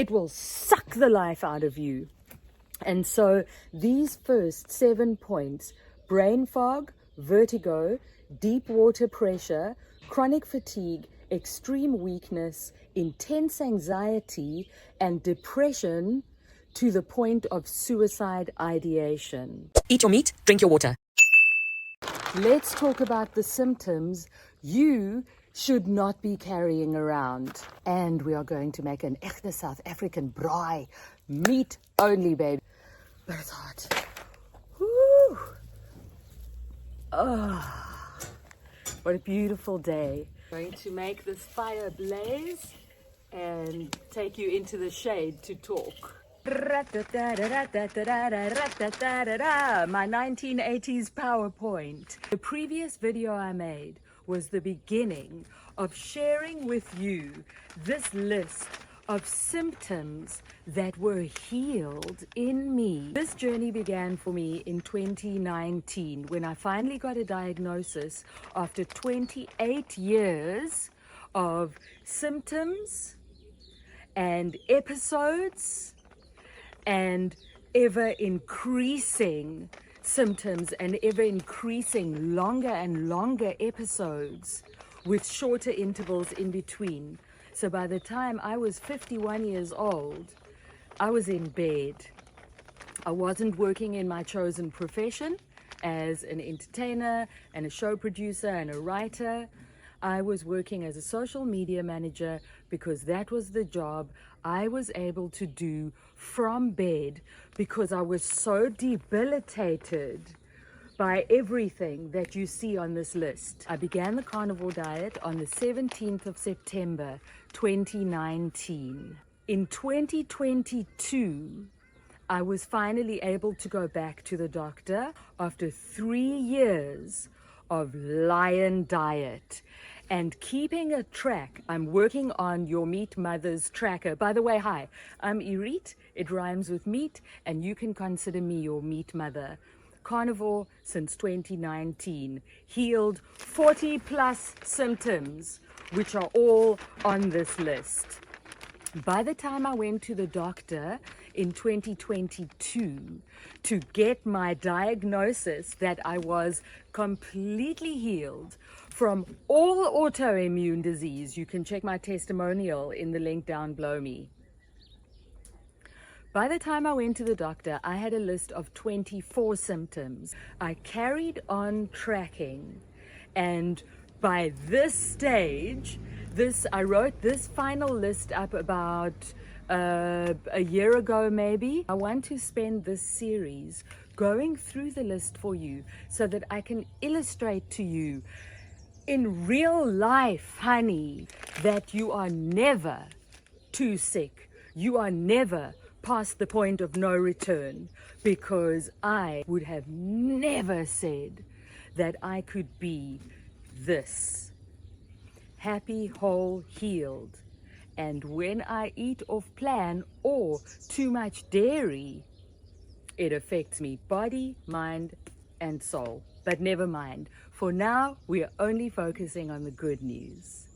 It will suck the life out of you. And so these first 7 points, brain fog, vertigo, deep water pressure, chronic fatigue, extreme weakness, intense anxiety, and depression to the point of suicide ideation. Eat your meat, drink your water. Let's talk about the symptoms you should not be carrying around. And we are going to make an echte South African braai. Meat only, baby. But it's hot. Woo! Oh, what a beautiful day. Going to make this fire blaze and take you into the shade to talk. My 1980s PowerPoint. The previous video I made was the beginning of sharing with you this list of symptoms that were healed in me. This journey began for me in 2019 when I finally got a diagnosis after 28 years of symptoms and episodes and ever increasing symptoms and ever increasing longer and longer episodes with shorter intervals in between. So by the time I was 51 years old, I was in bed. I wasn't working in my chosen profession as an entertainer and a show producer and a writer. I was working as a social media manager because that was the job I was able to do from bed because I was so debilitated by everything that you see on this list. I began the carnivore diet on the 17th of September, 2019. In 2022, I was finally able to go back to the doctor after 3 years of lion diet and keeping a track. I'm working on Your Meat Mother's tracker. By the way, hi, I'm Irit. It rhymes with meat, and you can consider me your meat mother. Carnivore since 2019, healed 40 plus symptoms, which are all on this list. By the time I went to the doctor in 2022 to get my diagnosis that I was completely healed from all autoimmune disease, you can check my testimonial in the link down below me. By the time I went to the doctor, I had a list of 24 symptoms. I carried on tracking, and by this stage, I wrote this final list up about a year ago maybe. I want to spend this series going through the list for you so that I can illustrate to you in real life, honey, that you are never too sick. You are never past the point of no return, because I would have never said that I could be this happy, whole, healed. And when I eat off plan or too much dairy, it affects me body, mind, and soul. But never mind. For now, we are only focusing on the good news.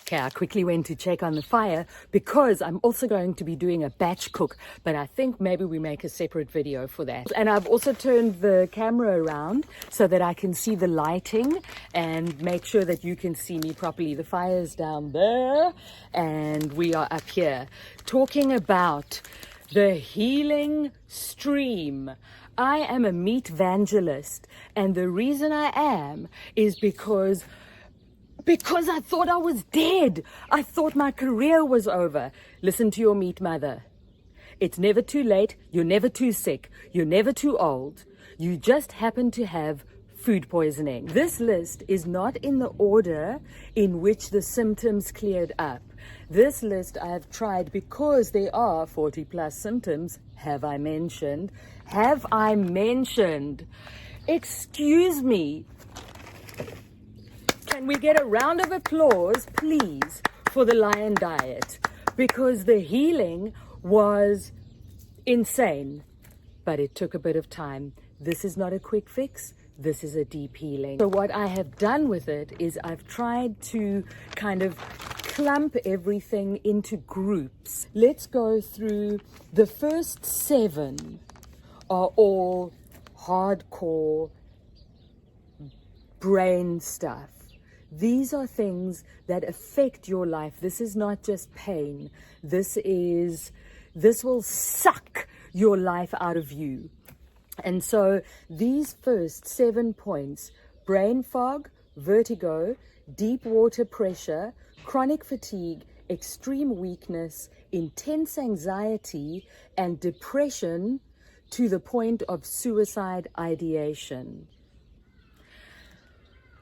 Okay, I quickly went to check on the fire because I'm also going to be doing a batch cook, but I think maybe we make a separate video for that. And I've also turned the camera around so that I can see the lighting and make sure that you can see me properly. The fire's down there and we are up here talking about the healing stream. I am a meat evangelist, and the reason I am is because I thought I was dead. I thought my career was over. Listen to your meat mother. It's never too late. You're never too sick. You're never too old. You just happen to have food poisoning. This list is not in the order in which the symptoms cleared up. This list I have tried because there are 40 plus symptoms. Have I mentioned? Have I mentioned? Excuse me. Can we get a round of applause, please, for the lion diet? Because the healing was insane, but it took a bit of time. This is not a quick fix. this is a deep healing. So what I have done with it is I've tried to kind of clump everything into groups. Let's go through the first 7 are all hardcore brain stuff. These are things that affect your life. This is not just pain. This will suck your life out of you. And so these first 7 points, brain fog, vertigo, deep water pressure, chronic fatigue, extreme weakness, intense anxiety, and depression to the point of suicide ideation.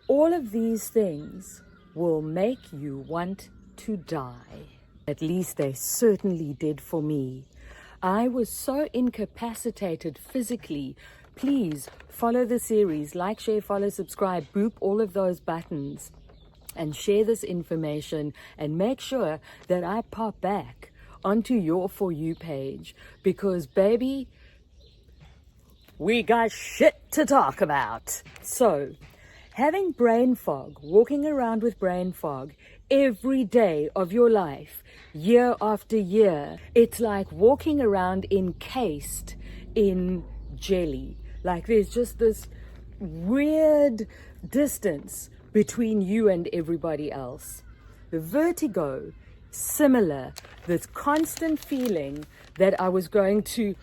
All of these things will make you want to die. At least they certainly did for me. I was so incapacitated physically. Please follow the series, like, share, follow, subscribe, boop all of those buttons, and share this information, and make sure that I pop back onto your For You page, because baby, we got shit to talk about. So, having brain fog, walking around with brain fog every day of your life, year after year, it's like walking around encased in jelly. Like there's just this weird distance between you and everybody else. The vertigo, similar, this constant feeling that I was going to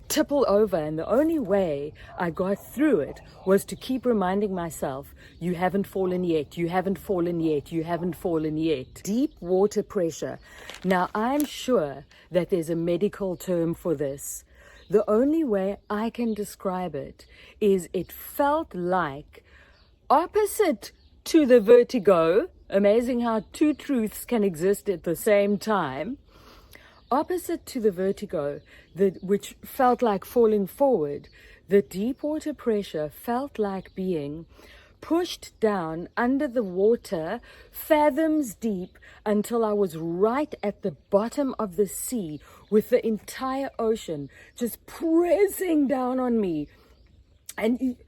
tipple over, and the only way I got through it was to keep reminding myself, you haven't fallen yet, you haven't fallen yet, you haven't fallen yet. Deep water pressure. Now, I'm sure that there's a medical term for this. The only way I can describe it is it felt like opposite to the vertigo. Amazing how 2 truths can exist at the same time. Opposite to the vertigo, which felt like falling forward, the deep water pressure felt like being pushed down under the water, fathoms deep, until I was right at the bottom of the sea, with the entire ocean just pressing down on me. And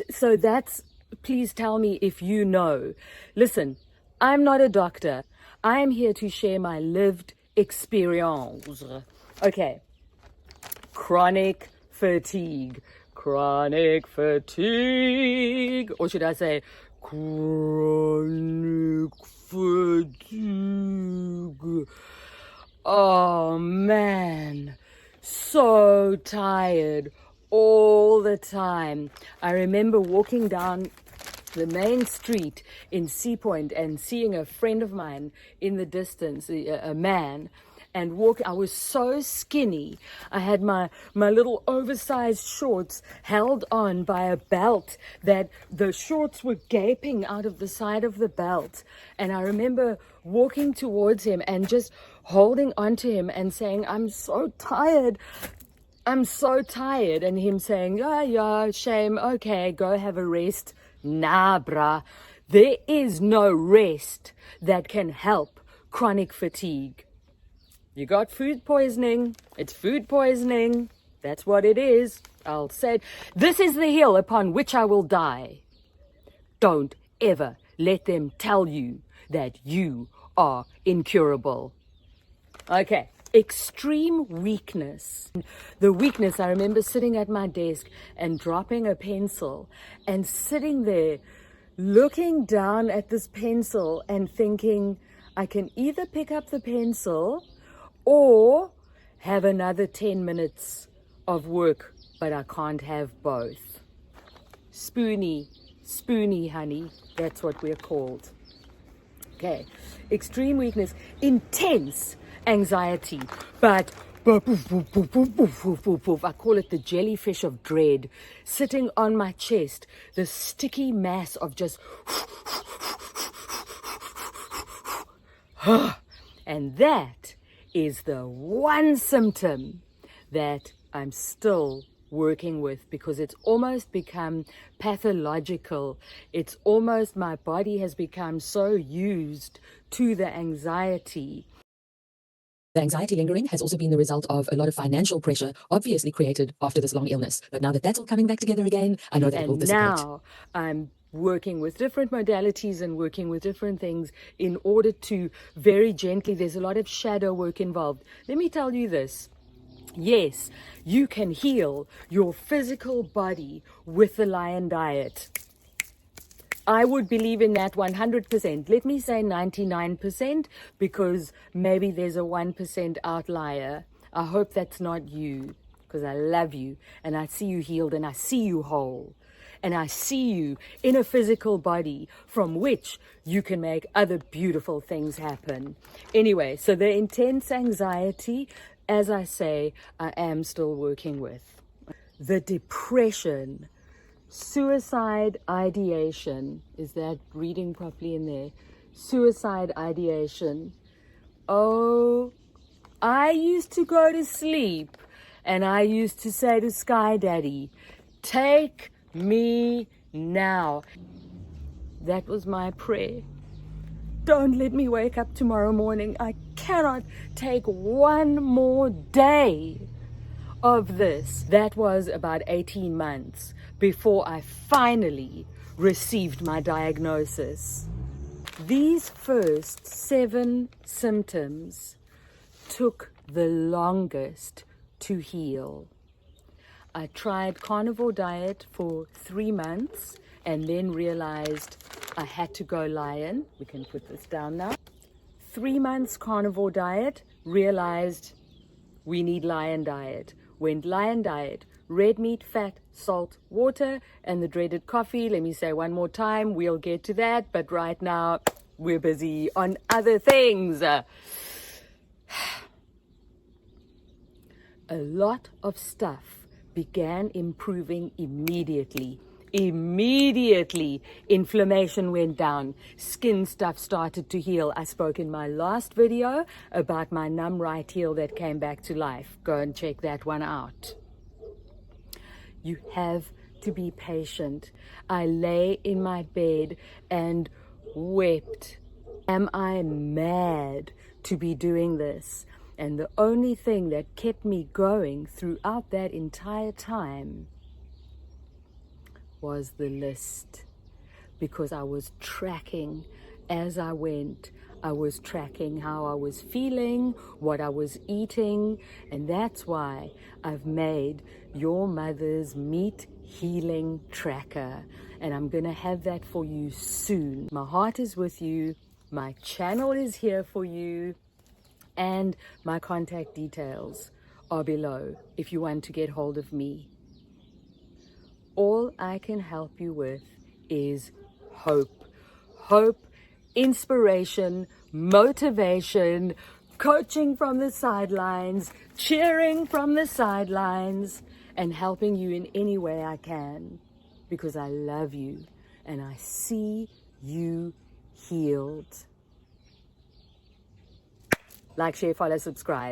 so that's, please tell me if you know. Listen, I'm not a doctor. I am here to share my lived experience. Okay. Chronic fatigue. Chronic fatigue. Or should I say chronic fatigue? Oh man. So tired all the time. I remember walking down the main street in Sea Point and seeing a friend of mine in the distance, a man, and walking. I was so skinny. I had my little oversized shorts held on by a belt that the shorts were gaping out of the side of the belt. And I remember walking towards him and just holding onto him and saying, I'm so tired. I'm so tired. And him saying, oh, yeah, shame. Okay, go have a rest. Nah, bruh. There is no rest that can help chronic fatigue. You got food poisoning. It's food poisoning. That's what it is. I'll say, this is the hill upon which I will die. Don't ever let them tell you that you are incurable. Okay. Extreme weakness. The weakness, I remember sitting at my desk and dropping a pencil and sitting there looking down at this pencil and thinking, I can either pick up the pencil or have another 10 minutes of work, but I can't have both. Spoony, honey, that's what we're called. Okay, extreme weakness, intense anxiety, but I call it the jellyfish of dread, sitting on my chest, the sticky mass of just and that is the one symptom that I'm still working with, because it's almost become pathological. It's almost, my body has become so used to the anxiety The anxiety lingering has also been the result of a lot of financial pressure, obviously created after this long illness. But now that that's all coming back together again, I know that it will dissipate. Now I'm working with different modalities and working with different things in order to very gently, there's a lot of shadow work involved. Let me tell you this. Yes, you can heal your physical body with the lion diet. I would believe in that 100%. Let me say 99% because maybe there's a 1% outlier. I hope that's not you, because I love you and I see you healed and I see you whole. And I see you in a physical body from which you can make other beautiful things happen. Anyway, so the intense anxiety, as I say, I am still working with. The depression, suicide ideation, is that reading properly in there? Suicide ideation. Oh, I used to go to sleep and I used to say to Sky Daddy, take me now. That was my prayer. Don't let me wake up tomorrow morning. I cannot take one more day of this. That was about 18 months before I finally received my diagnosis. These first 7 symptoms took the longest to heal. I tried carnivore diet for 3 months and then realized I had to go lion. We can put this down now. 3 months carnivore diet, realized we need lion diet. Went lion diet, red meat, fat, salt, water, and the dreaded coffee. Let me say one more time, we'll get to that, but right now we're busy on other things. A lot of stuff began improving immediately. Inflammation went down, skin stuff started to heal. I spoke in my last video about my numb right heel that came back to life. Go and check that one out. You have to be patient. I lay in my bed and wept. Am I mad to be doing this? And the only thing that kept me going throughout that entire time was the list, because I was tracking as I went. I was tracking how I was feeling, what I was eating, and that's why I've made Your Mother's Meat Healing Tracker, and I'm gonna have that for you soon. My heart is with you, my channel is here for you, and my contact details are below if you want to get hold of me. All I can help you with is hope. Hope, inspiration, motivation, coaching from the sidelines, cheering from the sidelines, and helping you in any way I can, because I love you and I see you healed. Like, share, follow, subscribe.